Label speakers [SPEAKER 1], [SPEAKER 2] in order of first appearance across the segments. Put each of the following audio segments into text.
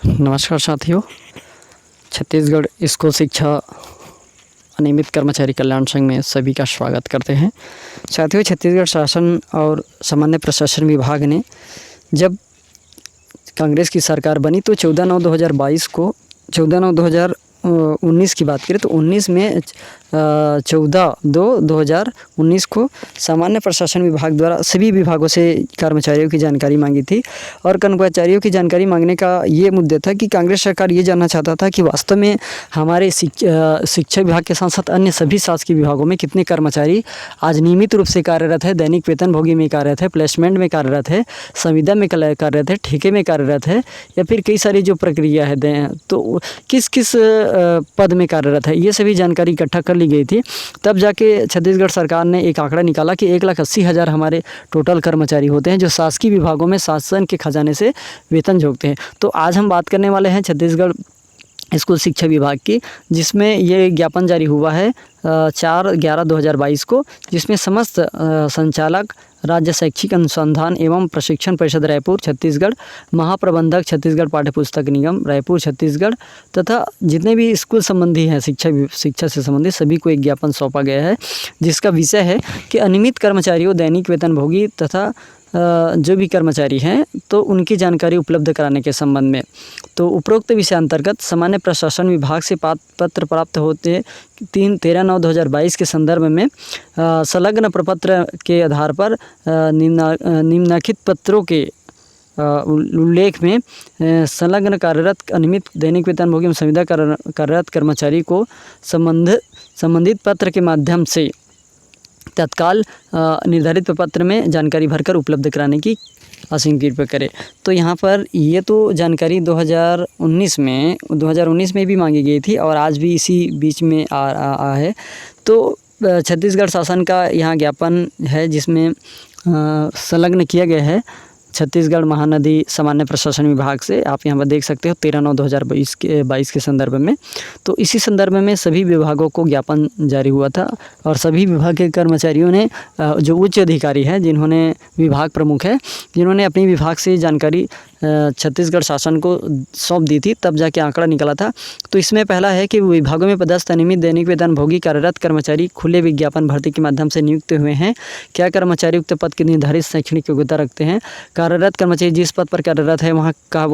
[SPEAKER 1] नमस्कार साथियों, छत्तीसगढ़ स्कूल शिक्षा अनियमित कर्मचारी कल्याण संघ में सभी का स्वागत करते हैं। साथियों, छत्तीसगढ़ शासन और सामान्य प्रशासन विभाग ने जब कांग्रेस की सरकार बनी तो 14/9/2019 की बात करें तो 19 में 14/2/2019 को सामान्य प्रशासन विभाग द्वारा सभी विभागों से कर्मचारियों की जानकारी मांगी थी। और कर्मचारियों की जानकारी मांगने का ये मुद्दा था कि कांग्रेस सरकार ये जानना चाहता था कि वास्तव में हमारे शिक्षा विभाग के साथ साथ अन्य सभी शासकीय विभागों में कितने कर्मचारी आज नियमित रूप से कार्यरत है, दैनिक वेतनभोगी में कार्यरत है, प्लेसमेंट में कार्यरत है, संविदा में कार्यरत है, ठेके में कार्यरत है, या फिर कई सारी जो प्रक्रिया है तो किस किस पद में कार्यरत है, ये सभी जानकारी इकट्ठा कर ली गई थी। तब जाके छत्तीसगढ़ सरकार ने एक आंकड़ा निकाला कि 1,80,000 हमारे टोटल कर्मचारी होते हैं जो शासकीय विभागों में शासन के खजाने से वेतन जोगते हैं। तो आज हम बात करने वाले हैं छत्तीसगढ़ स्कूल शिक्षा विभाग की, जिसमें ये ज्ञापन जारी हुआ है 4/11/2022 को, जिसमें समस्त संचालक राज्य शैक्षिक अनुसंधान एवं प्रशिक्षण परिषद रायपुर छत्तीसगढ़, महाप्रबंधक छत्तीसगढ़ पाठ्यपुस्तक निगम रायपुर छत्तीसगढ़ तथा जितने भी स्कूल संबंधी हैं शिक्षा से संबंधित सभी को एक ज्ञापन सौंपा गया है, जिसका विषय है कि अनियमित कर्मचारियों, दैनिक वेतनभोगी तथा जो भी कर्मचारी हैं तो उनकी जानकारी उपलब्ध कराने के संबंध में। तो उपरोक्त विषय अंतर्गत सामान्य प्रशासन विभाग से पत्र प्राप्त होते 13/9/2022 के संदर्भ में संलग्न प्रपत्र के आधार पर निम्नलिखित पत्रों के उल्लेख में संलग्न कार्यरत अनियमित दैनिक वेतनभोगी एवं संविदा कार्यरत कर्मचारी को संबंधित पत्र के माध्यम से तत्काल निर्धारित पत्र में जानकारी भरकर उपलब्ध कराने की असीम कृपा करें। तो यहाँ पर ये तो जानकारी 2019 में भी मांगी गई थी और आज भी इसी बीच में आ है। तो छत्तीसगढ़ शासन का यहाँ ज्ञापन है, जिसमें संलग्न किया गया है छत्तीसगढ़ महानदी सामान्य प्रशासन विभाग से। आप यहाँ पर देख सकते हो 13/9/2022 के संदर्भ में। तो इसी संदर्भ में सभी विभागों को ज्ञापन जारी हुआ था और सभी विभाग के कर्मचारियों ने जो उच्च अधिकारी है, जिन्होंने विभाग प्रमुख है, जिन्होंने अपनी विभाग से जानकारी छत्तीसगढ़ शासन को सौंप दी थी, तब जाके आंकड़ा निकला था। तो इसमें पहला है कि विभागों में पदस्थ अनियमित दैनिक वेतनभोगी कार्यरत कर्मचारी खुले विज्ञापन भर्ती के माध्यम से नियुक्त हुए हैं। क्या कर्मचारी उक्त पद की निर्धारित शैक्षणिक योग्यता रखते हैं? कार्यरत कर्मचारी जिस पद पर कार्यरत है वहाँ का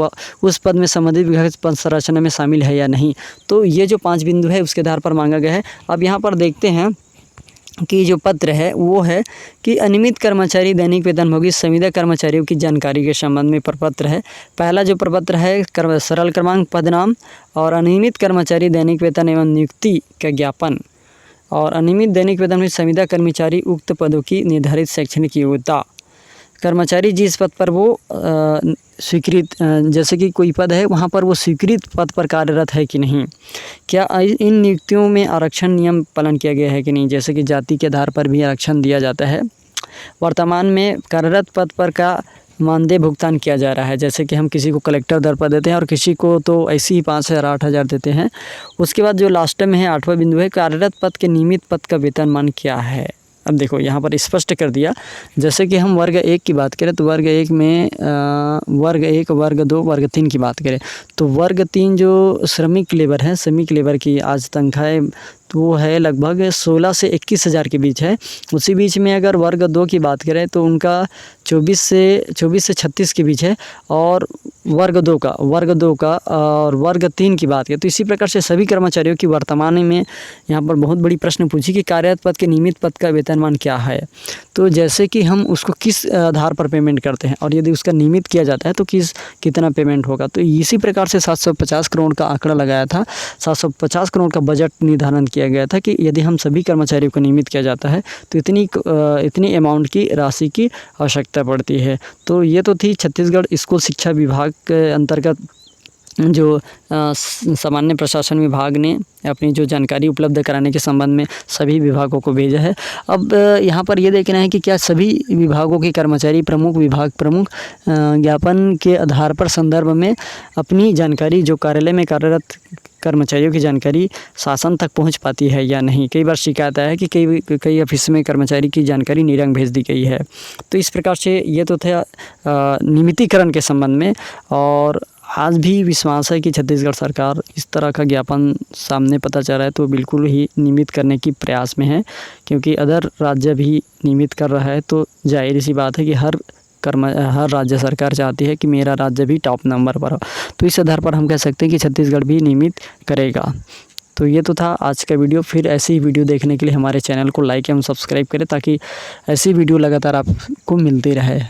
[SPEAKER 1] उस पद में संबंधित विभाग पद संरचना में शामिल है या नहीं। तो ये जो 5 बिंदु है उसके आधार पर मांगा गया है। अब यहाँ पर देखते हैं कि जो पत्र है वो है कि अनियमित कर्मचारी दैनिक वेतनभोगी संविदा कर्मचारियों की जानकारी के संबंध में प्रपत्र है। पहला जो प्रपत्र है सरल क्रमांक, पद नाम और अनियमित कर्मचारी दैनिक वेतन एवं नियुक्ति का ज्ञापन और अनियमित दैनिक वेतन में संविदा कर्मचारी उक्त पदों की निर्धारित शैक्षणिक योग्यता। कर्मचारी जिस पद पर वो स्वीकृत, जैसे कि कोई पद है वहाँ पर वो स्वीकृत पद पर कार्यरत है कि नहीं, क्या इन नियुक्तियों में आरक्षण नियम पालन किया गया है कि नहीं, जैसे कि जाति के आधार पर भी आरक्षण दिया जाता है। वर्तमान में कार्यरत पद पर का मानदेय भुगतान किया जा रहा है, जैसे कि हम किसी को कलेक्टर दर पर देते हैं और किसी को तो ऐसे ही 5,000 8,000 देते हैं। उसके बाद जो लास्ट में है 8वां बिंदु है, कार्यरत पद के नियमित पद का वेतनमान क्या है। अब देखो यहाँ पर स्पष्ट कर दिया, जैसे कि हम वर्ग 1 की बात करें तो वर्ग 1 में वर्ग 1, वर्ग 2, वर्ग 3 की बात करें तो वर्ग 3 जो श्रमिक लेबर है, श्रमिक लेबर की आज तनख्वाह तो वो है लगभग 16 से 21,000 के बीच है। उसी बीच में अगर वर्ग 2 की बात करें तो उनका 24 से 36 के बीच है। और वर्ग 2 का और वर्ग 3 की बात करें तो इसी प्रकार से सभी कर्मचारियों की वर्तमान में यहाँ पर बहुत बड़ी प्रश्न पूछी कि कार्यरत पद के नियमित पद का वेतनमान क्या है। तो जैसे कि हम उसको किस आधार पर पेमेंट करते हैं और यदि उसका नियमित किया जाता है तो कितना पेमेंट होगा। तो इसी प्रकार से 750 करोड़ का आंकड़ा लगाया था, 750 करोड़ का बजट निर्धारण किया गया था कि यदि हम सभी कर्मचारियों को नियमित किया जाता है तो इतनी अमाउंट की राशि की आवश्यकता पड़ती है। तो ये तो थी छत्तीसगढ़ स्कूल शिक्षा विभाग के अंतर्गत जो सामान्य प्रशासन विभाग ने अपनी जो जानकारी उपलब्ध कराने के संबंध में सभी विभागों को भेजा है। अब यहाँ पर ये देखना है कि क्या सभी विभागों के कर्मचारी प्रमुख, विभाग प्रमुख ज्ञापन के आधार पर संदर्भ में अपनी जानकारी, जो कार्यालय में कार्यरत कर्मचारियों की जानकारी शासन तक पहुंच पाती है या नहीं। कई बार शिकायत आया है कि कई ऑफिस में कर्मचारी की जानकारी निरंक भेज दी गई है। तो इस प्रकार से ये तो था नियमितीकरण के संबंध में। और आज भी विश्वास है कि छत्तीसगढ़ सरकार इस तरह का ज्ञापन सामने पता चल रहा है तो बिल्कुल ही नियमित करने की प्रयास में है, क्योंकि अदर राज्य भी नियमित कर रहा है तो जाहिर सी बात है कि हर राज्य सरकार चाहती है कि मेरा राज्य भी टॉप नंबर पर हो। तो इस आधार पर हम कह सकते हैं कि छत्तीसगढ़ भी नियमित करेगा। तो ये तो था आज का वीडियो। फिर ऐसी ही वीडियो देखने के लिए हमारे चैनल को लाइक एवं सब्सक्राइब करें ताकि ऐसी वीडियो लगातार आपको मिलती रहे।